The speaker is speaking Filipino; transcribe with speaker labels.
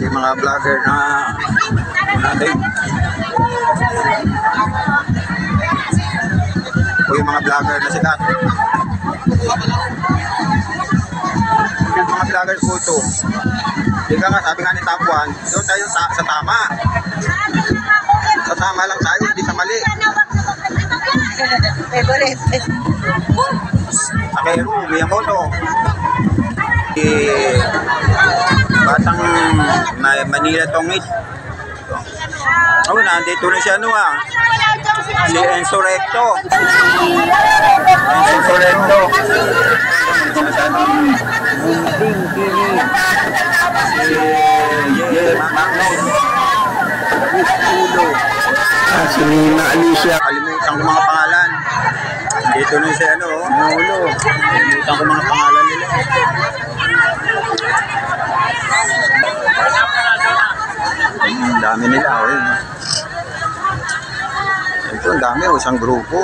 Speaker 1: Yung mga vlogger na natin. O yung mga vlogger na sikat. Yung mga vlogger po ito. Hindi nga, sabi nga ni Top 1, doon tayo sa tama. Sa tama lang tayo, hindi sa mali. Akero, Miyamoto. Batang Manila Tongit. Oh, nandito na siya si Enzo Recto. Enzo Recto. Si Nina Alicia. Kalimutan ko mga pangalan. Dito na si Nulo. Kalimutan ko mga pangalan nila. Ang dami nila. Ito, ang dami. Isang grupo.